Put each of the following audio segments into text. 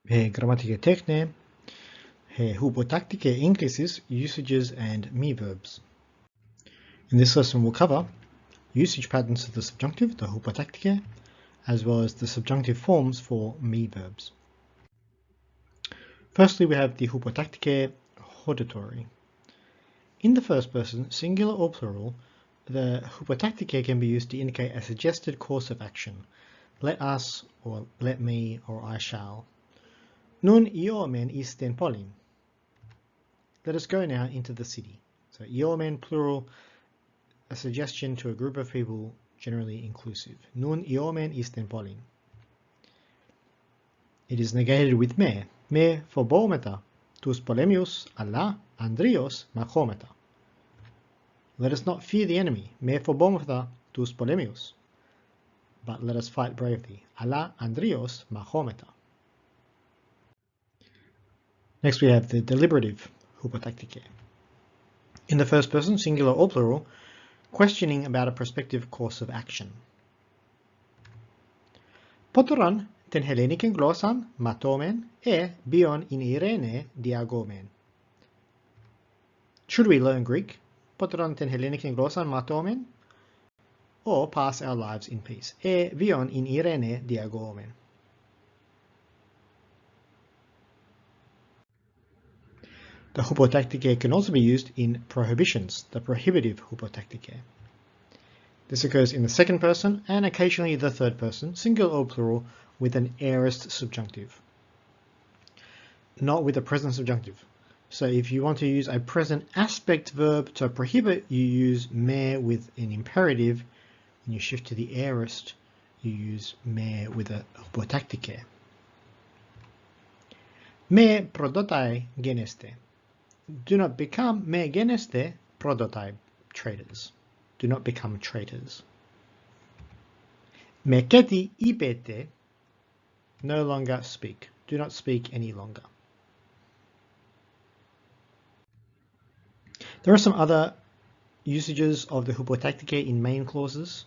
grammatica techne, hypotactic increases, usages, and me verbs. In this lesson we'll cover usage patterns of the subjunctive, the hypotactic, as well as the subjunctive forms for me verbs. Firstly, we have the hypotactic hodatory. In the first person, singular or plural, the hypotactic can be used to indicate a suggested course of action. Let us, or let me, or I shall. Nun iomen isten polin. Let us go now into the city. So iomen, plural, a suggestion to a group of people, generally inclusive. Nun iomen isten polin. It is negated with me phobometa, tus polemius alla andrios machometa. Let us not fear the enemy, me phobometa, tus polemius, but let us fight bravely, alla andrios machometa. Next we have the deliberative hypotactic. In the first person, singular or plural, questioning about a prospective course of action. Potoron ten Helleniken glossan matomen bion in Irene diagomen. Should we learn Greek? Potoron ten Helleniken glossan matomen, or pass our lives in peace? Bion in Irene diagomen. The hypotactic can also be used in prohibitions, the prohibitive hypotactic. This occurs in the second person and occasionally the third person, singular or plural, with an aorist subjunctive, not with a present subjunctive. So if you want to use a present aspect verb to prohibit, you use me with an imperative. When you shift to the aorist, you use me with a hypotactic. Me prodotai geneste. Do not become me geneste prodotai, traitors. Do not become traitors. Me keti ipete, no longer speak. Do not speak any longer. There are some other usages of the hypotactic in main clauses.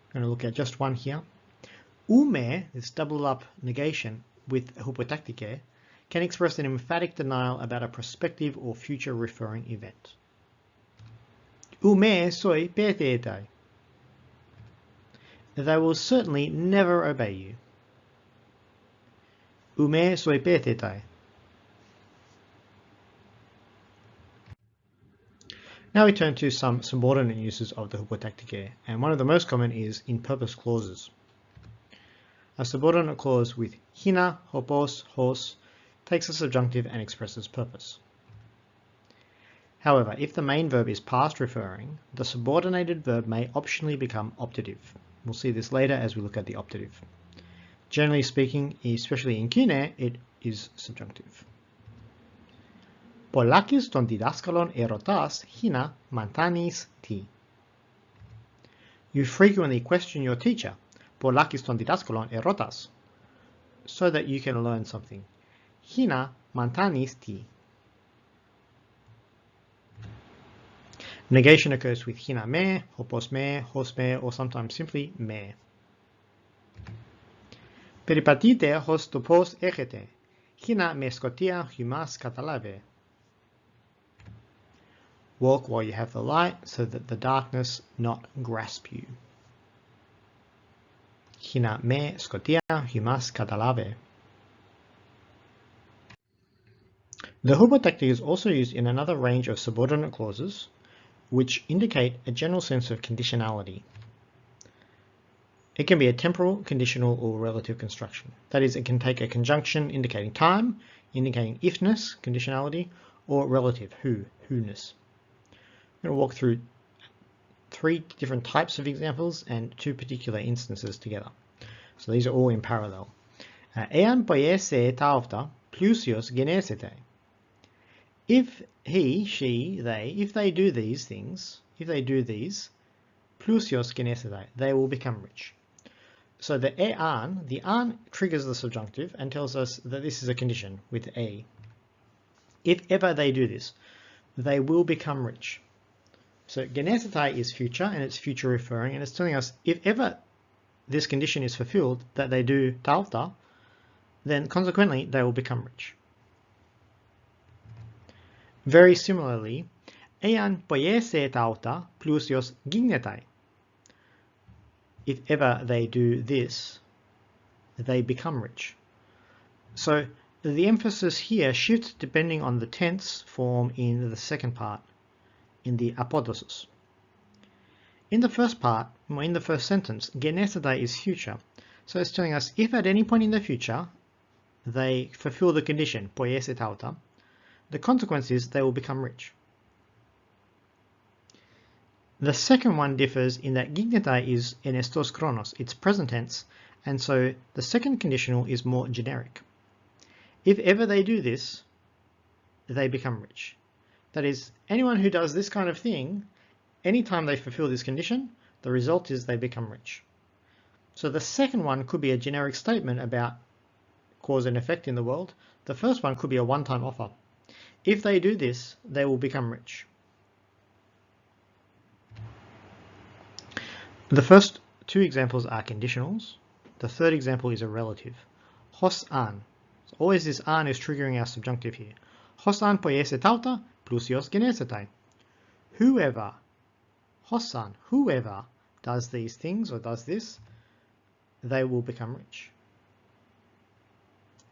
I'm going to look at just one here. Ume, this double up negation with hypotactic, can express an emphatic denial about a prospective or future referring event. Ume soi petetai. They will certainly never obey you. Ume soi petetai. Now we turn to some subordinate uses of the hypotactic, and one of the most common is in purpose clauses. A subordinate clause with hina, hopos, hos takes a subjunctive and expresses purpose. However, if the main verb is past referring, the subordinated verb may optionally become optative. We'll see this later as we look at the optative. Generally speaking, especially in kine, it is subjunctive. Polakis ton didaskalon erotas hina mantanis ti. You frequently question your teacher, polakis ton didaskalon erotas, so that you can learn something. Hina mantanis ti. Negation occurs with hina me, hopos me, hos me, or sometimes simply me. Peripatite hos topos echete, hina me skotia humas katalave. Walk while you have the light, so that the darkness not grasp you. Hina me skotia humas katalave. The hypotactic is also used in another range of subordinate clauses, which indicate a general sense of conditionality. It can be a temporal, conditional, or relative construction. That is, it can take a conjunction indicating time, indicating ifness, conditionality, or relative, who-ness. I'm going to walk through 3 different types of examples and 2 particular instances together. So these are all in parallel. Ean poiese taofta plusios genesete. If he, she, they, if they do these things, if they do these, plusios genesete, they will become rich. So the an triggers the subjunctive and tells us that this is a condition with a. If ever they do this, they will become rich. So genesete is future, and it's future referring, and it's telling us if ever this condition is fulfilled, that they do taofta, then consequently they will become rich. Very similarly, ean poiese tauta plusios gignetai. If ever they do this, they become rich. So the emphasis here shifts depending on the tense form in the second part, in the apodosis. In the first part, or in the first sentence, genesetai is future. So it's telling us if at any point in the future they fulfill the condition, poiese tauta, the consequence is they will become rich. The second one differs in that gignetai is en estos chronos, it's present tense, and so the second conditional is more generic. If ever they do this, they become rich. That is, anyone who does this kind of thing, anytime they fulfill this condition, the result is they become rich. So the second one could be a generic statement about cause and effect in the world. The first one could be a one-time offer. If they do this, they will become rich. The first two examples are conditionals. The third example is a relative. Hos an. So always this an is triggering our subjunctive here. Hos an poiese tauta plusios genesetai. Whoever, hosan, whoever does these things or does this, they will become rich.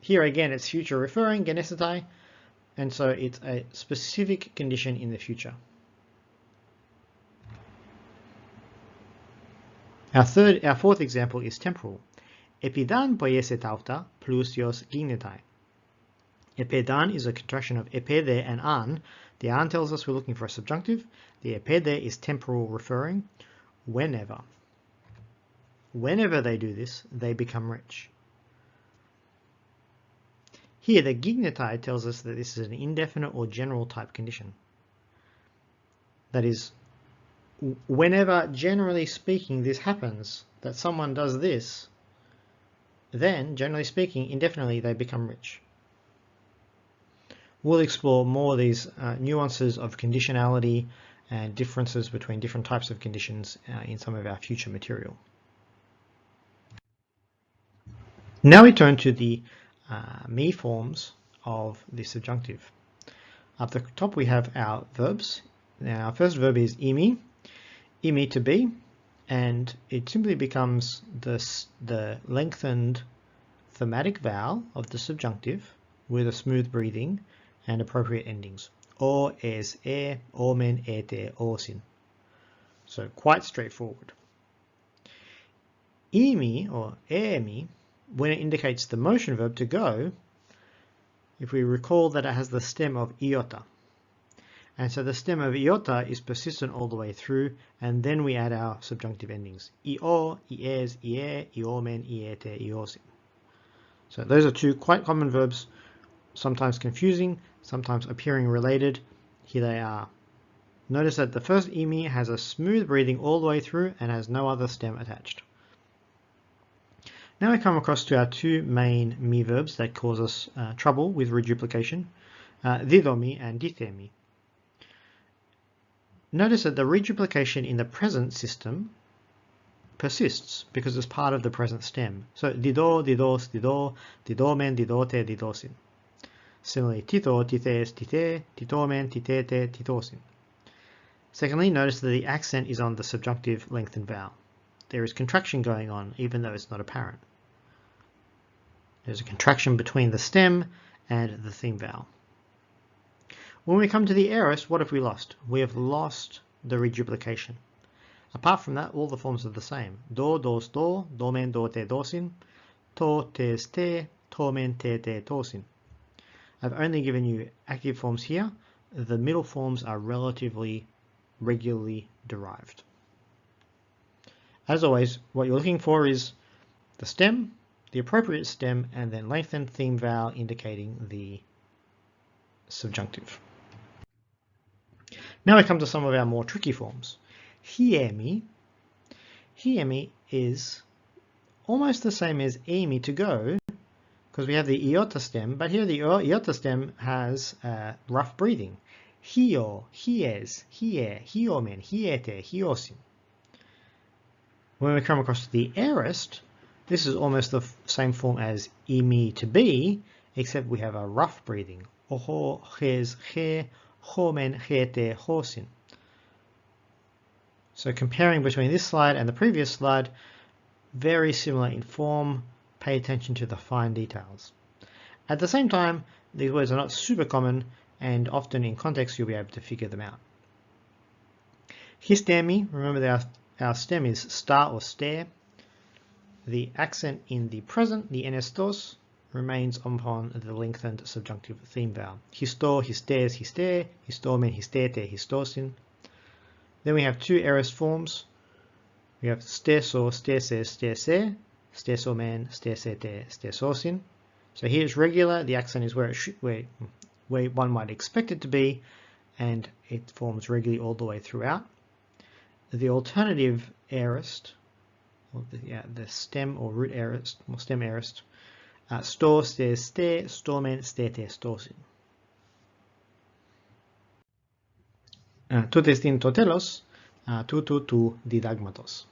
Here again it's future referring, genesetai, and so it's a specific condition in the future. Our fourth example is temporal. Epidan poiese tauta plusios gignetai. Epedan is a contraction of epede and an. The an tells us we're looking for a subjunctive. The epede is temporal referring. Whenever. Whenever they do this, they become rich. Here, the gignetai tells us that this is an indefinite or general type condition. That is, whenever, generally speaking, this happens, that someone does this, then, generally speaking, indefinitely, they become rich. We'll explore more of these nuances of conditionality and differences between different types of conditions in some of our future material. Now we turn to the me forms of the subjunctive. Up the top we have our verbs. Now our first verb is imi to be, and it simply becomes the lengthened thematic vowel of the subjunctive with a smooth breathing and appropriate endings. O, es, e, omen, ete, osin. So quite straightforward. Imi or emi, when it indicates the motion verb to go, if we recall that it has the stem of iota. And so the stem of iota is persistent all the way through, and then we add our subjunctive endings. Io, ies, ie, iomen, iete, iosin. So those are two quite common verbs, sometimes confusing, sometimes appearing related. Here they are. Notice that the first imi has a smooth breathing all the way through and has no other stem attached. Now we come across to our two main me verbs that cause us trouble with reduplication, didomi and dithemi. Notice that the reduplication in the present system persists because it's part of the present stem. So dido, didos, dido, didomen, didote, didosin. Similarly, tito, tithes, tite, titomen, titete, titosin. Secondly, notice that the accent is on the subjunctive lengthened vowel. There is contraction going on, even though it's not apparent. There's a contraction between the stem and the theme vowel. When we come to the aorist, what have we lost? We have lost the reduplication. Apart from that, all the forms are the same. Do, dos, do, domen, dote, dosin, to, tes, te, tomen, te, te, tosin. I've only given you active forms here. The middle forms are relatively regularly derived. As always, what you're looking for is the stem, the appropriate stem, and then lengthened theme vowel indicating the subjunctive. Now we come to some of our more tricky forms. Hiemi. Hiemi is almost the same as emi to go, because we have the iota stem, but here the iota stem has rough breathing. Hio, hies, hie, hiomen, hiete, hiosin. When we come across to the aorist, This is almost the same form as imi to be, except we have a rough breathing. Oho, ches, che, homen, hete, hosin. So comparing between this slide and the previous slide, very similar in form. Pay attention to the fine details. At the same time, these words are not super common, and often in context you'll be able to figure them out. Histemi, remember that our stem is star or stare. The accent in the present, the enestos, remains upon the lengthened subjunctive theme vowel. Histo, histes, hister, histomen, histete, histosin. Then we have two aorist forms. We have steso, stese, stese, stesomen, stesete, stesosin. So here it's regular, the accent is where one might expect it to be, and it forms regularly all the way throughout. The alternative aorist, or the stem or root aorist, or stem aorist, sto, ste, ste, stomen, stete, stosin. Totes din totelos, tu didagmatos.